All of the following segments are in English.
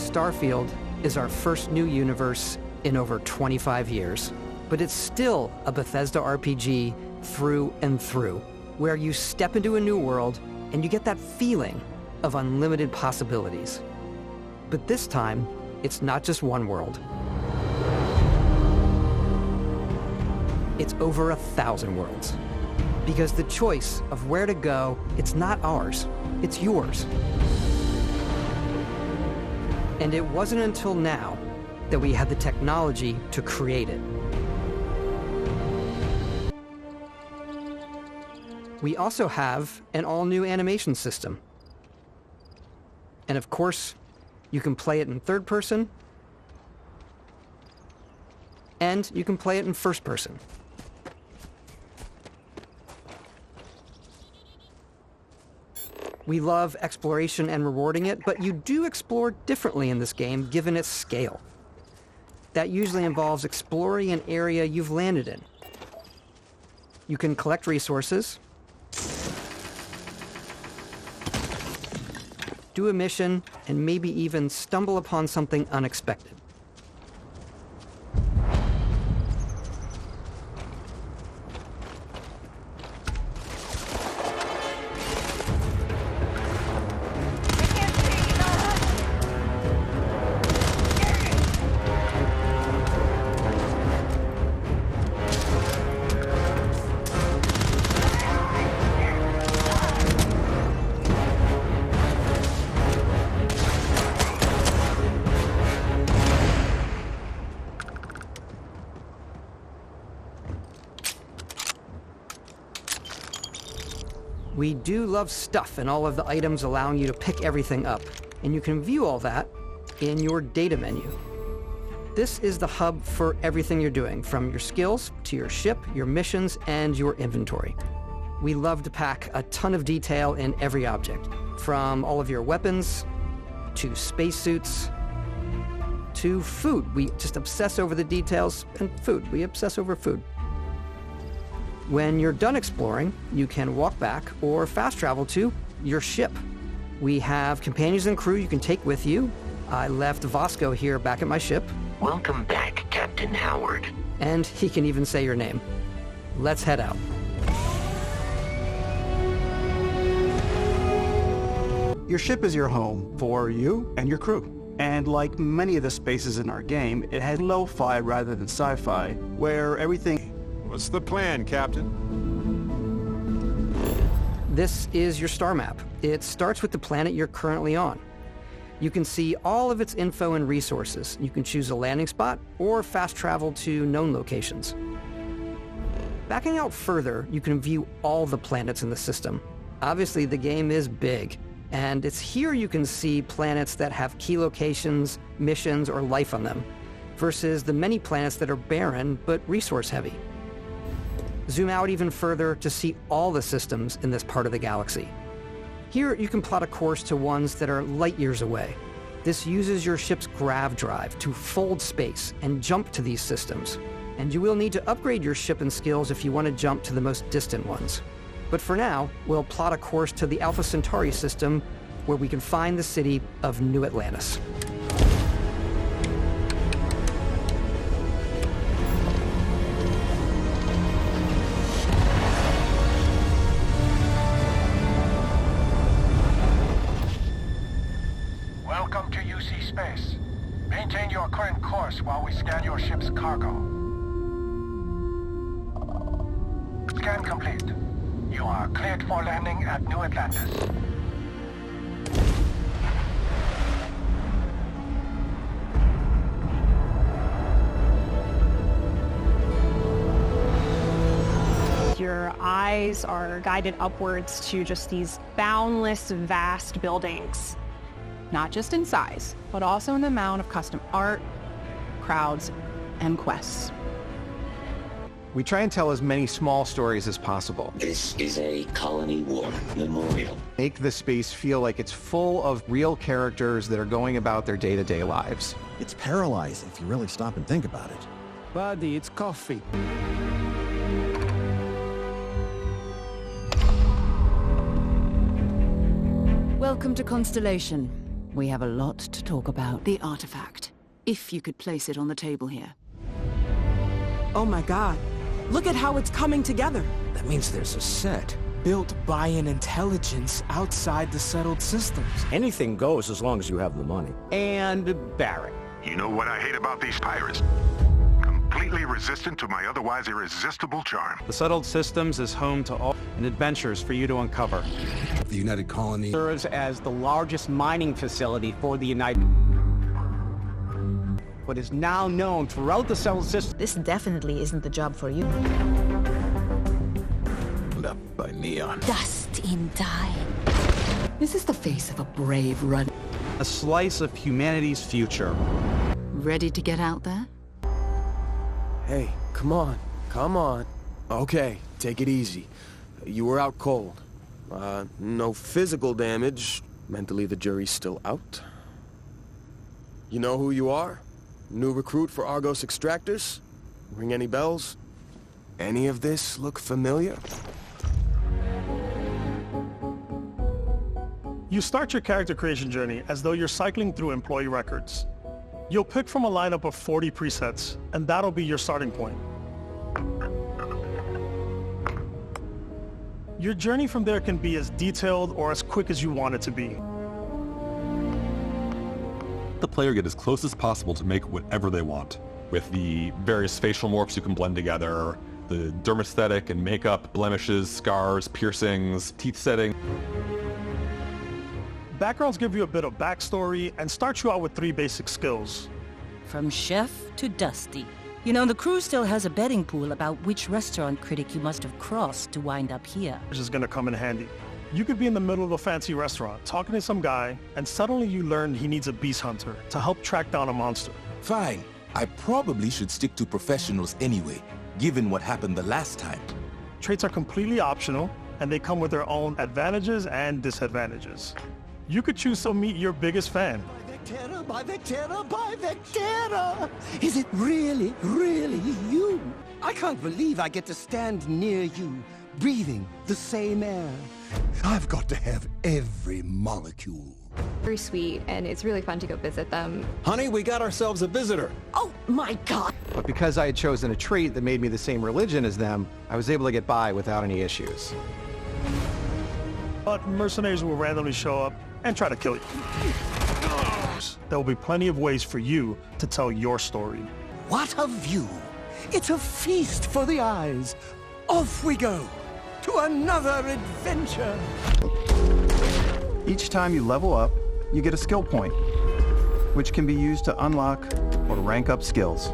Starfield is our first new universe in over 25 years, but it's still a Bethesda RPG through and through, where you step into a new world and you get that feeling of unlimited possibilities. But this time, it's not just one world. It's over 1,000 worlds. Because the choice of where to go, it's not ours, it's yours. And it wasn't until now that we had the technology to create it. We also have an all-new animation system. And of course, you can play it in third person, and you can play it in first person. We love exploration and rewarding it, but you do explore differently in this game given its scale. That usually involves exploring an area you've landed in. You can collect resources, do a mission, and maybe even stumble upon something unexpected. We do love stuff and all of the items allowing you to pick everything up, and you can view all that in your data menu. This is the hub for everything you're doing, from your skills to your ship, your missions, and your inventory. We love to pack a ton of detail in every object, from all of your weapons, to spacesuits, to food. We just obsess over the details, and food. We obsess over food. When you're done exploring, you can walk back or fast travel to your ship. We have companions and crew you can take with you. I left Vasco here back at my ship. Welcome back, Captain Howard. And he can even say your name. Let's head out. Your ship is your home for you and your crew. And like many of the spaces in our game, it has lo-fi rather than sci-fi, where everything... What's the plan, Captain? This is your star map. It starts with the planet you're currently on. You can see all of its info and resources. You can choose a landing spot or fast travel to known locations. Backing out further, you can view all the planets in the system. Obviously, the game is big, and it's here you can see planets that have key locations, missions, or life on them, versus the many planets that are barren but resource-heavy. Zoom out even further to see all the systems in this part of the galaxy. Here, you can plot a course to ones that are light years away. This uses your ship's grav drive to fold space and jump to these systems. And you will need to upgrade your ship and skills if you want to jump to the most distant ones. But for now, we'll plot a course to the Alpha Centauri system, where we can find the city of New Atlantis. Welcome to UC Space. Maintain your current course while we scan your ship's cargo. Scan complete. You are cleared for landing at New Atlantis. Your eyes are guided upwards to just these boundless, vast buildings. Not just in size, but also in the amount of custom art, crowds, and quests. We try and tell as many small stories as possible. This is a Colony War memorial. Make the space feel like it's full of real characters that are going about their day-to-day lives. It's paralyzing if you really stop and think about it. Buddy, it's coffee. Welcome to Constellation. We have a lot to talk about. The artifact. If you could place it on the table here. Oh my god. Look at how it's coming together. That means there's a set built by an intelligence outside the settled systems. Anything goes as long as you have the money. And Barrett. You know what I hate about these pirates? Completely resistant to my otherwise irresistible charm. The settled systems is home to all and adventures for you to uncover. The United Colony serves as the largest mining facility for the United... What is now known throughout the settled system. This definitely isn't the job for you. left by Neon. Dust in time. This is the face of a brave run. A slice of humanity's future. Ready to get out there? Hey, come on. Come on. Okay, take it easy. You were out cold. No physical damage. Mentally, the jury's still out. You know who you are? New recruit for Argos Extractors? Ring any bells? Any of this look familiar? You start your character creation journey as though you're cycling through employee records. You'll pick from a lineup of 40 presets, and that'll be your starting point. Your journey from there can be as detailed or as quick as you want it to be. The player get as close as possible to make whatever they want. With the various facial morphs you can blend together, the dermesthetic and makeup, blemishes, scars, piercings, teeth setting. Backgrounds give you a bit of backstory and start you out with 3 basic skills. From chef to Dusty. You know, the crew still has a betting pool about which restaurant critic you must have crossed to wind up here. Which is gonna come in handy. You could be in the middle of a fancy restaurant, talking to some guy, and suddenly you learn he needs a beast hunter to help track down a monster. Fine. I probably should stick to professionals anyway, given what happened the last time. Traits are completely optional, and they come with their own advantages and disadvantages. You could choose to meet your biggest fan. By Vectera! Is it really, really you? I can't believe I get to stand near you, breathing the same air. I've got to have every molecule. Very sweet, and it's really fun to go visit them. Honey, we got ourselves a visitor. Oh my god! But because I had chosen a trait that made me the same religion as them, I was able to get by without any issues. But mercenaries will randomly show up and try to kill you. There will be plenty of ways for you to tell your story. What a view! It's a feast for the eyes. Off we go to another adventure. Each time you level up, you get a skill point, which can be used to unlock or rank up skills.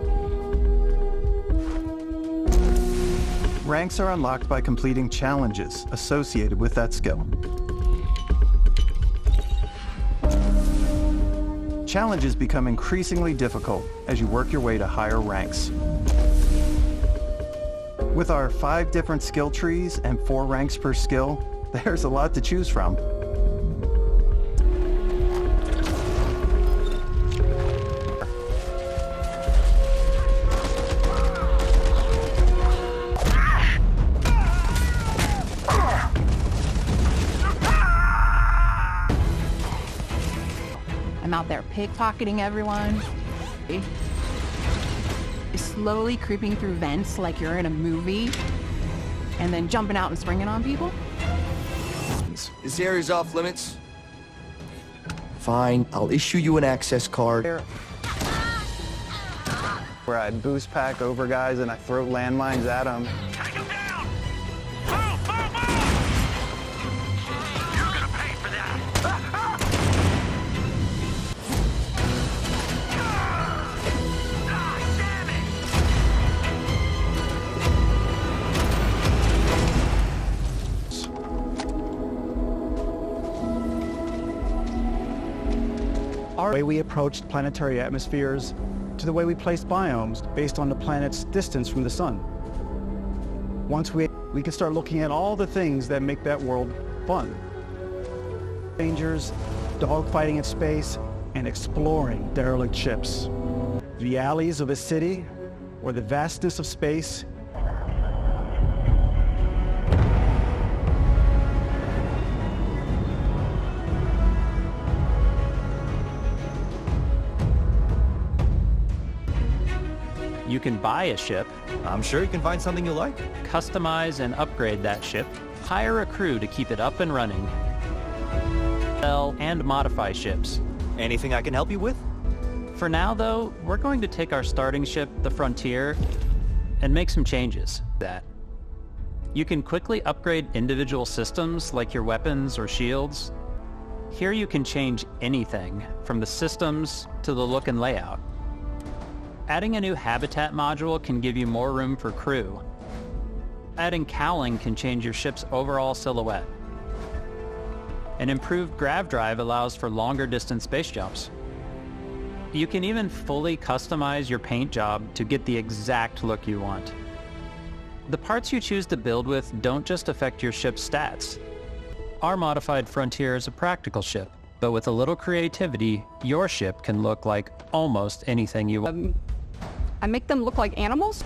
Ranks are unlocked by completing challenges associated with that skill. Challenges become increasingly difficult as you work your way to higher ranks. With our 5 different skill trees and 4 ranks per skill, there's a lot to choose from. I'm out there pickpocketing everyone. Slowly creeping through vents like you're in a movie, and then jumping out and springing on people. This area's off limits. Fine, I'll issue you an access card. Where I'd boost pack over guys and I throw landmines at them. The way we approached planetary atmospheres to the way we placed biomes based on the planet's distance from the sun. Once we can start looking at all the things that make that world fun. Dangers, dogfighting in space, and exploring derelict ships. The alleys of a city or the vastness of space. You can buy a ship. I'm sure you can find something you like. Customize and upgrade that ship. Hire a crew to keep it up and running. Sell and modify ships. Anything I can help you with? For now, though, we're going to take our starting ship, the Frontier, and make some changes. You can quickly upgrade individual systems like your weapons or shields. Here you can change anything, from the systems to the look and layout. Adding a new habitat module can give you more room for crew. Adding cowling can change your ship's overall silhouette. An improved grav drive allows for longer distance space jumps. You can even fully customize your paint job to get the exact look you want. The parts you choose to build with don't just affect your ship's stats. Our modified Frontier is a practical ship, but with a little creativity, your ship can look like almost anything you want. I make them look like animals?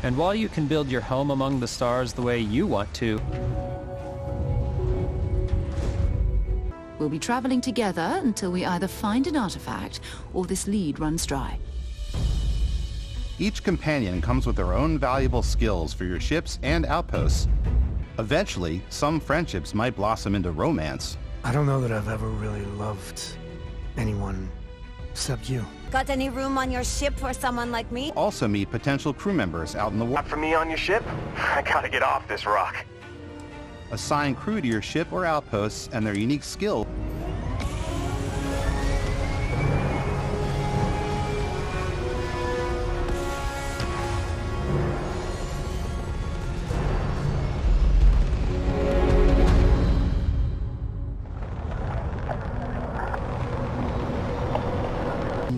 And while you can build your home among the stars the way you want to, We'll be traveling together until we either find an artifact or this lead runs dry. Each companion comes with their own valuable skills for your ships and outposts. Eventually, some friendships might blossom into romance. I don't know that I've ever really loved anyone except you. Got any room on your ship for someone like me? Also meet potential crew members out in the water. Not for me on your ship? I gotta get off this rock. Assign crew to your ship or outposts and their unique skill.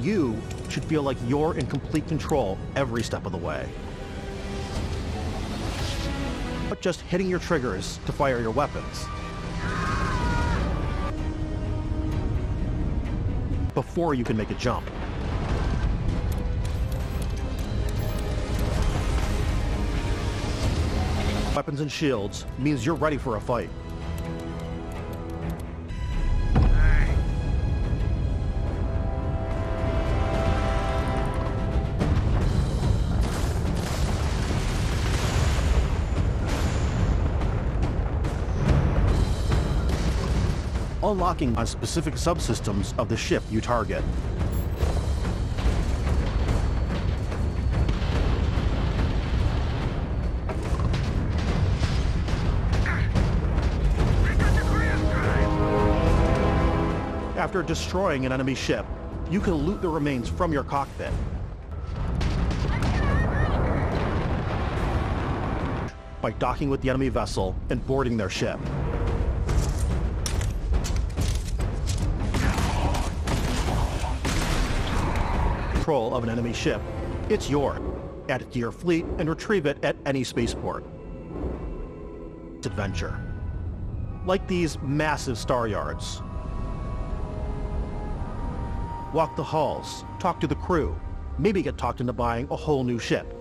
You should feel like you're in complete control every step of the way. But just hitting your triggers to fire your weapons. Before you can make a jump. Weapons and shields means you're ready for a fight. Unlocking on specific subsystems of the ship you target. After destroying an enemy ship, you can loot the remains from your cockpit. By docking with the enemy vessel and boarding their ship. Control of an enemy ship, it's yours. Add it to your fleet and retrieve it at any spaceport. Adventure. Like these massive star yards. Walk the halls, talk to the crew, maybe get talked into buying a whole new ship.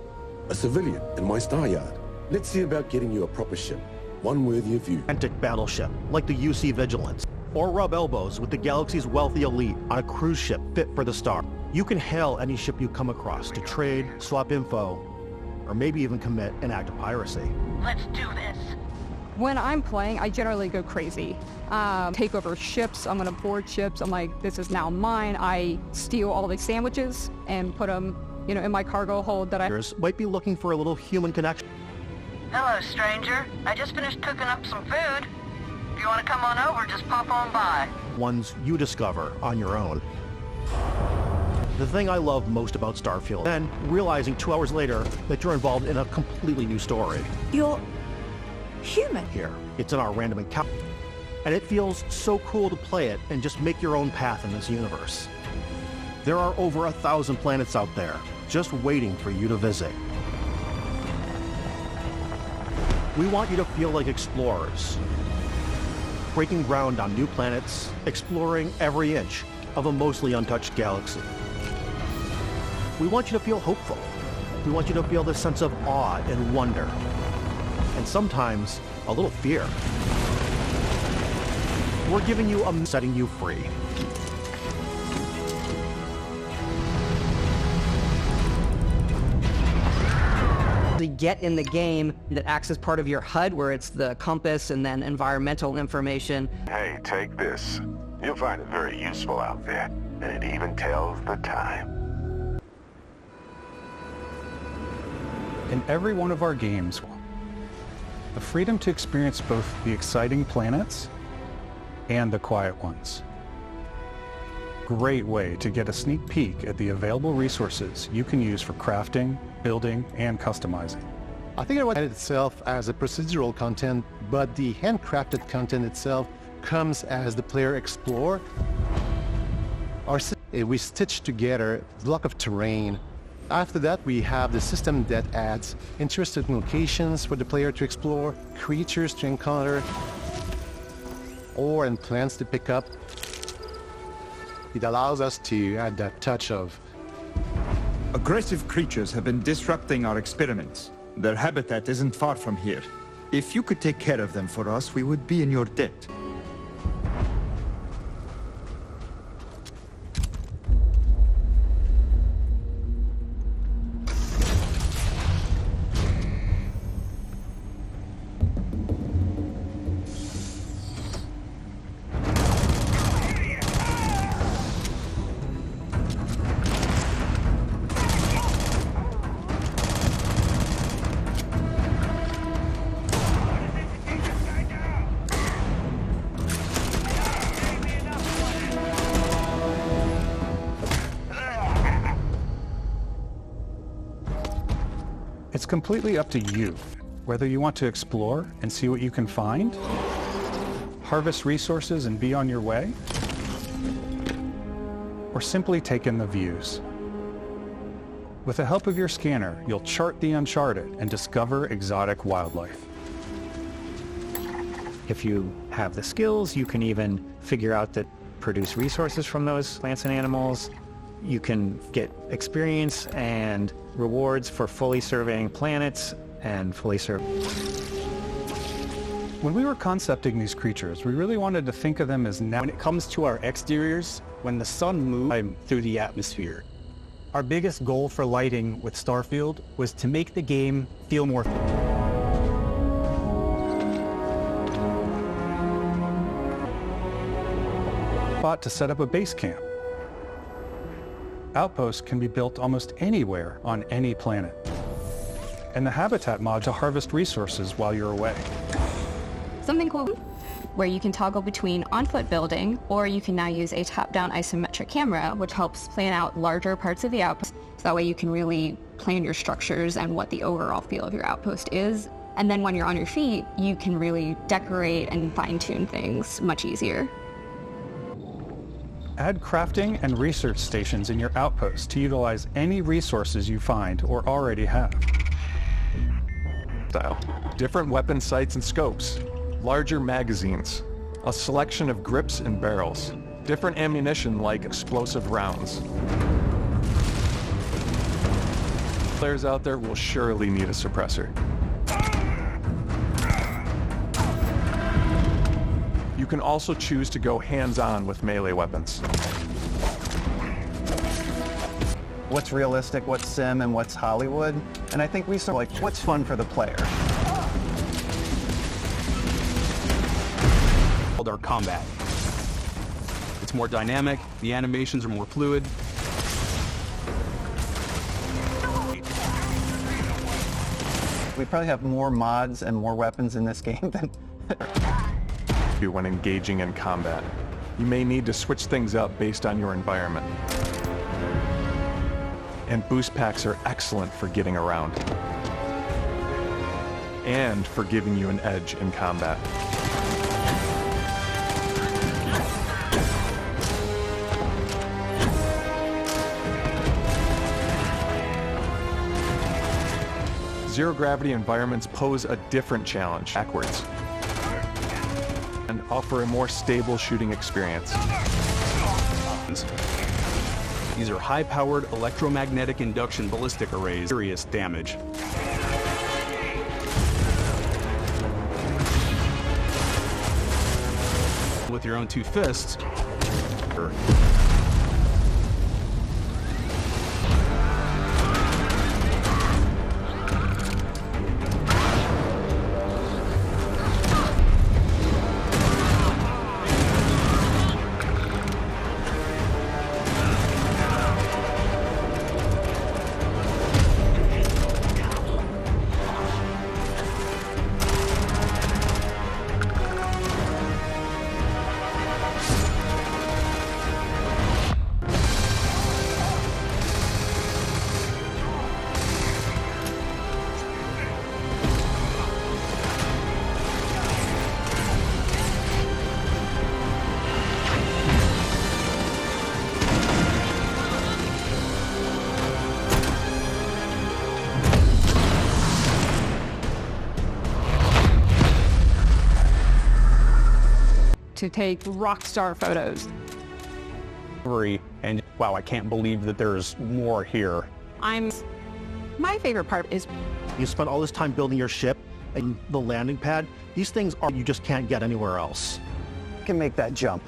A civilian in my star yard. Let's see about getting you a proper ship, one worthy of you. Gigantic battleship, like the UC Vigilance. Or rub elbows with the galaxy's wealthy elite on a cruise ship fit for the star. You can hail any ship you come across to trade, swap info, or maybe even commit an act of piracy. Let's do this. When I'm playing, I generally go crazy. Take over ships, I'm gonna board ships, I'm like, this is now mine. I steal all these sandwiches and put them, in my cargo hold that I... Might be looking for a little human connection. Hello, stranger. I just finished cooking up some food. If you want to come on over, just pop on by. Ones you discover on your own. The thing I love most about Starfield, then realizing 2 hours later that you're involved in a completely new story. You're human. Here, it's in our random encounter. And it feels so cool to play it and just make your own path in this universe. There are over 1,000 planets out there, just waiting for you to visit. We want you to feel like explorers, breaking ground on new planets, exploring every inch of a mostly untouched galaxy. We want you to feel hopeful. We want you to feel this sense of awe and wonder, and sometimes a little fear. We're giving you setting you free. get in the game that acts as part of your HUD, where it's the compass and then environmental information. Hey, take this. You'll find it very useful out there, and it even tells the time. In every one of our games, the freedom to experience both the exciting planets and the quiet ones. Great way to get a sneak peek at the available resources you can use for crafting, building, and customizing. I think it was itself as a procedural content, but the handcrafted content itself comes as the player explore. We stitch together a block of terrain. After that, we have the system that adds interesting locations for the player to explore, creatures to encounter, and plants to pick up. It allows us to add that touch of... Aggressive creatures have been disrupting our experiments. Their habitat isn't far from here. If you could take care of them for us, we would be in your debt. It's completely up to you, whether you want to explore and see what you can find, harvest resources and be on your way, or simply take in the views. With the help of your scanner, you'll chart the uncharted and discover exotic wildlife. If you have the skills, you can even figure out that produce resources from those plants and animals. You can get experience and rewards for fully surveying planets and fully surveying. When we were concepting these creatures, we really wanted to think of them as When it comes to our exteriors, when the sun moves through the atmosphere, our biggest goal for lighting with Starfield was to make the game feel more spot to set up a base camp. Outposts can be built almost anywhere on any planet. And the habitat mod to harvest resources while you're away. Something cool where you can toggle between on-foot building, or you can now use a top-down isometric camera, which helps plan out larger parts of the outpost. So that way you can really plan your structures and what the overall feel of your outpost is. And then when you're on your feet, you can really decorate and fine-tune things much easier. Add crafting and research stations in your outpost to utilize any resources you find or already have. Different weapon sights and scopes, larger magazines, a selection of grips and barrels, different ammunition like explosive rounds. Players out there will surely need a suppressor. You can also choose to go hands-on with melee weapons. What's realistic, what's sim, and what's Hollywood? And I think we sort of like, what's fun for the player? Our combat. It's more dynamic, the animations are more fluid. We probably have more mods and more weapons in this game than when engaging in combat. You may need to switch things up based on your environment. And boost packs are excellent for getting around. And for giving you an edge in combat. Zero-gravity environments pose a different challenge backwards and offer a more stable shooting experience. These are high-powered electromagnetic induction ballistic arrays. Serious damage. With your own two fists. to take rock star photos. And wow, I can't believe that there's more here. My favorite part is You spent all this time building your ship and the landing pad. These things you just can't get anywhere else. You can make that jump.